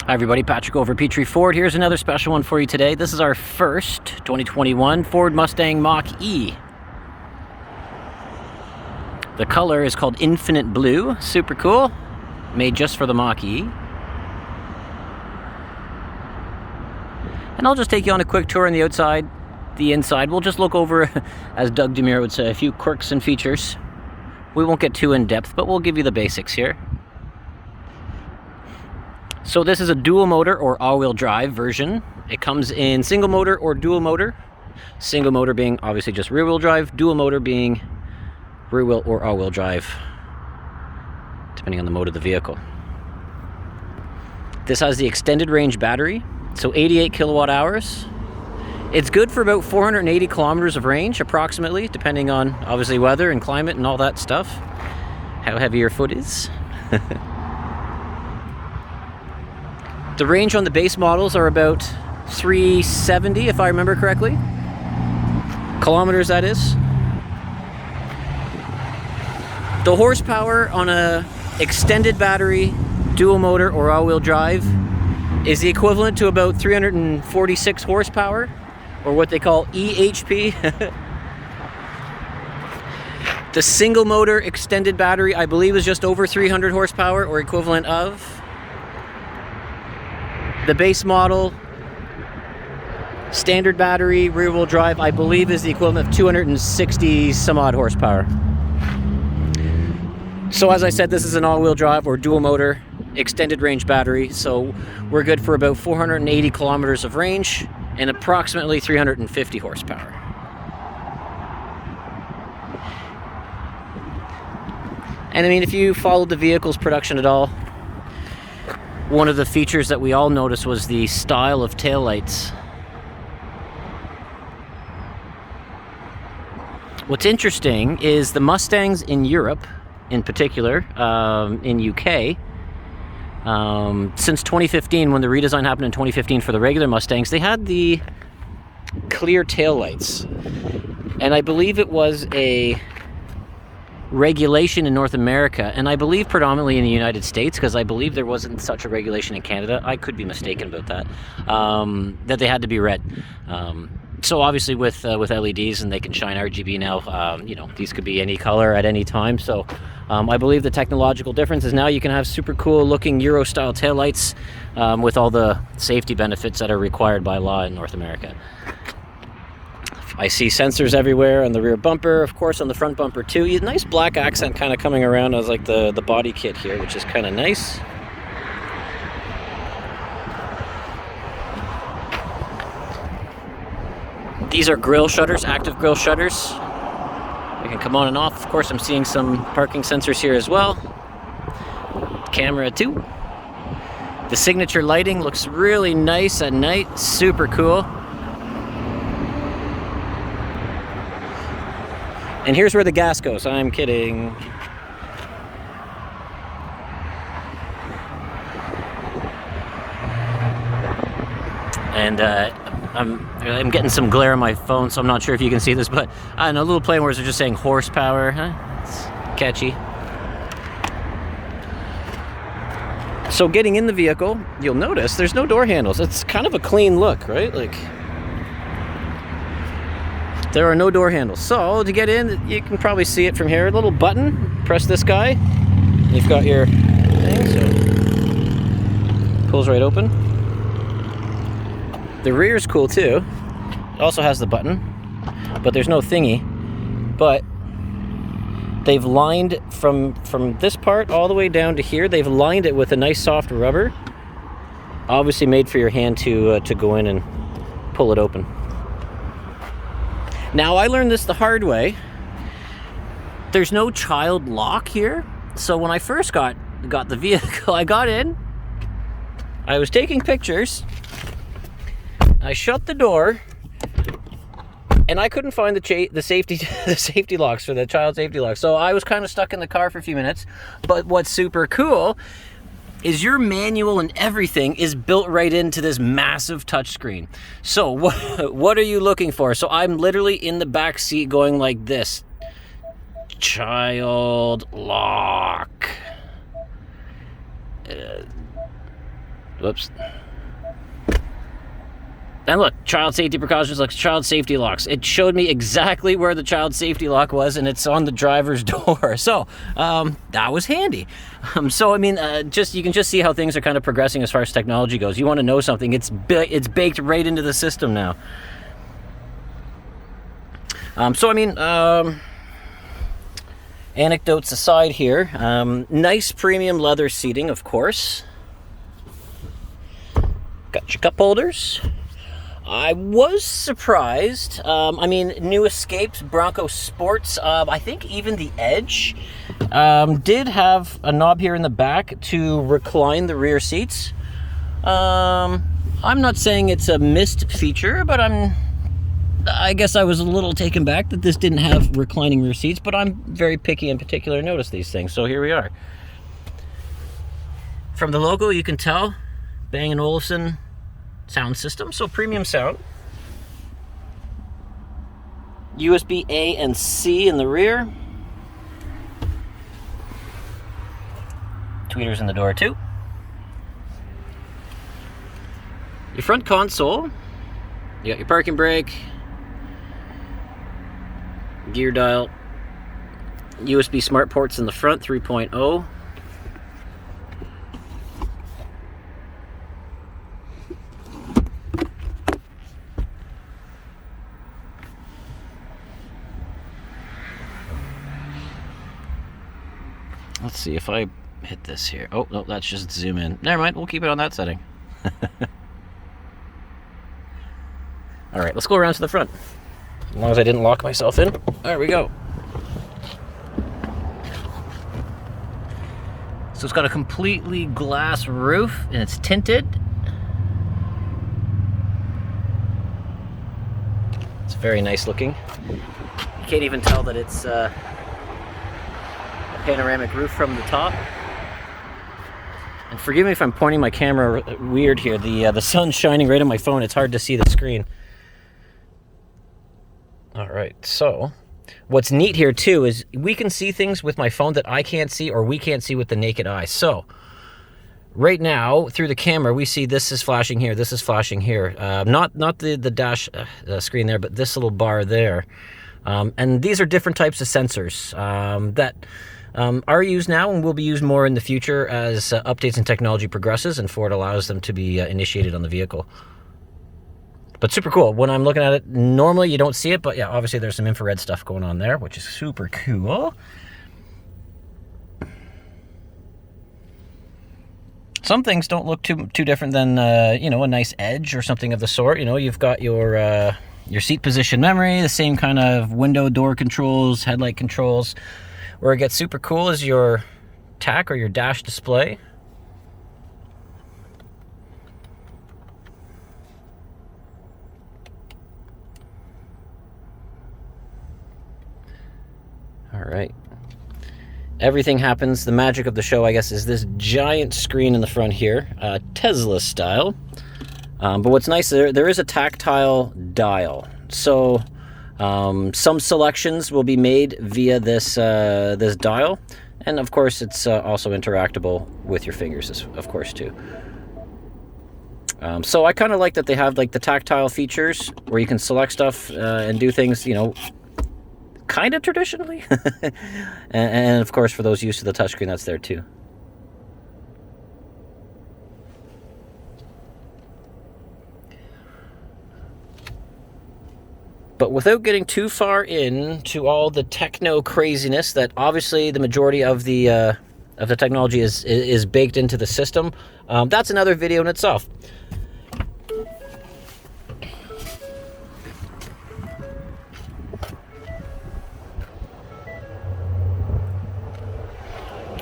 Hi everybody, Patrick over Petrie Ford. Here's another special one for you today. This is our first 2021 Ford Mustang Mach-E. The color is called Infinite Blue. Super cool. Made just for the Mach-E. And I'll just take you on a quick tour on the outside. The inside, we'll just look over, as Doug DeMure would say, a few quirks and features. We won't get too in-depth, but we'll give you the basics here. So this is a dual motor or all-wheel drive version. It comes in single motor or dual motor. Single motor being obviously just rear-wheel drive, dual motor being rear-wheel or all-wheel drive, depending on the mode of the vehicle. This has the extended range battery, so 88 kilowatt hours. It's good for about 480 kilometers of range, approximately, depending on obviously weather and climate and all that stuff, how heavy your foot is. The range on the base models are about 370, if I remember correctly. Kilometers, that is. The horsepower on a extended battery, dual motor or all-wheel drive is the equivalent to about 346 horsepower, or what they call EHP. The single motor extended battery, I believe, is just over 300 horsepower, or equivalent of. The base model, standard battery, rear-wheel drive, I believe is the equivalent of 260 some odd horsepower. So as I said, this is an all-wheel drive or dual motor extended range battery, so we're good for about 480 kilometers of range and approximately 350 horsepower. And I mean, if you followed the vehicle's production at all, one of the features that we all noticed was the style of taillights. What's interesting is the Mustangs in Europe, in particular, in UK, since 2015, when the redesign happened in 2015 for the regular Mustangs, they had the clear taillights. And I believe it was a regulation in North America, and I believe predominantly in the United States, because I believe there wasn't such a regulation in Canada. I could be mistaken about that, that they had to be red. So obviously with LEDs, and they can shine RGB now, you know, these could be any color at any time. So I believe the technological difference is now you can have super cool looking Euro style taillights with all the safety benefits that are required by law in North America. I see sensors everywhere on the rear bumper, of course on the front bumper too. Nice black accent kind of coming around as like the body kit here, which is kind of nice. These are grille shutters, active grille shutters. They can come on and off. Of course, I'm seeing some parking sensors here as well. Camera too. The signature lighting looks really nice at night, super cool. And here's where the gas goes. I'm kidding. And I'm getting some glare on my phone, so I'm not sure if you can see this, but I don't know, little play words are just saying horsepower. Huh? It's catchy. So getting in the vehicle, you'll notice there's no door handles. It's kind of a clean look, right? Like, there are no door handles. So to get in, you can probably see it from here. A little button, press this guy. You've got your thing, so pulls right open. The rear is cool too. It also has the button, but there's no thingy. But they've lined from this part all the way down to here. They've lined it with a nice soft rubber, obviously made for your hand to go in and pull it open. Now, I learned this the hard way. There's no child lock here. So when I first got the vehicle, I got in, I was taking pictures, I shut the door, and I couldn't find the safety locks for the child safety locks. So I was kind of stuck in the car for a few minutes. But what's super cool is your manual and everything is built right into this massive touchscreen. So what are you looking for? So I'm literally in the back seat going like this. Child lock. Whoops. And look, child safety precautions, like child safety locks. It showed me exactly where the child safety lock was, and it's on the driver's door. So that was handy. So I mean, you can just see how things are kind of progressing as far as technology goes. You want to know something, it's baked right into the system now. So I mean, anecdotes aside here, nice premium leather seating, of course. Got your cup holders. I was surprised. I mean, new Escapes, Bronco Sports, I think even the Edge did have a knob here in the back to recline the rear seats. I'm not saying it's a missed feature, but I guess I was a little taken back that this didn't have reclining rear seats, but I'm very picky in particular to notice these things, so here we are. From the logo, you can tell, Bang & Olufsen sound system, so premium sound. USB A and C in the rear. Tweeters in the door too. Your front console, you got your parking brake, gear dial, USB smart ports in the front, 3.0. Let's see if I hit this here. Oh, no, that's just zoom in. Never mind, we'll keep it on that setting. All right, let's go around to the front. As long as I didn't lock myself in. There we go. So it's got a completely glass roof and it's tinted. It's very nice looking. You can't even tell that it's a panoramic roof from the top. And forgive me if I'm pointing my camera weird here. The sun's shining right on my phone. It's hard to see the screen. All right, so what's neat here too is we can see things with my phone that I can't see or we can't see with the naked eye. So right now through the camera we see this is flashing here, this is flashing here. Not the dash screen there, but this little bar there. And these are different types of sensors that are used now and will be used more in the future as updates and technology progresses and Ford allows them to be initiated on the vehicle. But super cool. When I'm looking at it, normally you don't see it, but yeah, obviously there's some infrared stuff going on there, which is super cool. Some things don't look too different than, you know, a nice Edge or something of the sort. You know, you've got your seat position memory, the same kind of window door controls, headlight controls. Where it gets super cool is your TAC or your dash display. All right. Everything happens. The magic of the show, I guess, is this giant screen in the front here, Tesla style. But what's nice, there is a tactile dial. So some selections will be made via this this dial. And of course, it's also interactable with your fingers, of course, too. So I kind of like that they have like the tactile features where you can select stuff and do things, you know, kind of traditionally. and of course, for those used to the touchscreen, that's there too. But without getting too far into all the techno craziness that obviously the majority of the technology is baked into the system, that's another video in itself.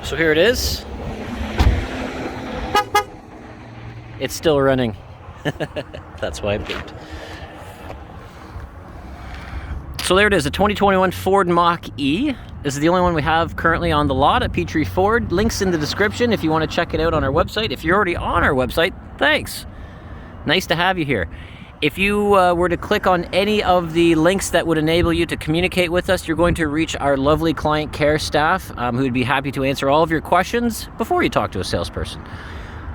So here it is. It's still running. That's why I beeped. So there it is, a 2021 Ford Mach-E. This is the only one we have currently on the lot at Petrie Ford. Links in the description if you want to check it out on our website. If you're already on our website, thanks. Nice to have you here. If you were to click on any of the links that would enable you to communicate with us, you're going to reach our lovely client care staff who would be happy to answer all of your questions before you talk to a salesperson.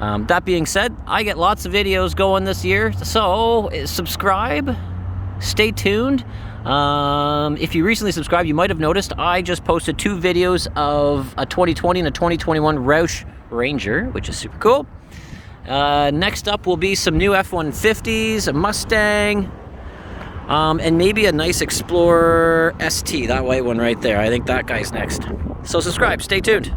That being said, I get lots of videos going this year, so subscribe, stay tuned. If you recently subscribed, you might have noticed I just posted 2 videos of a 2020 and a 2021 Roush Ranger, which is super cool. Next up will be some new F-150s, a Mustang, and maybe a nice Explorer ST, that white one right there. I think that guy's next. So subscribe, stay tuned.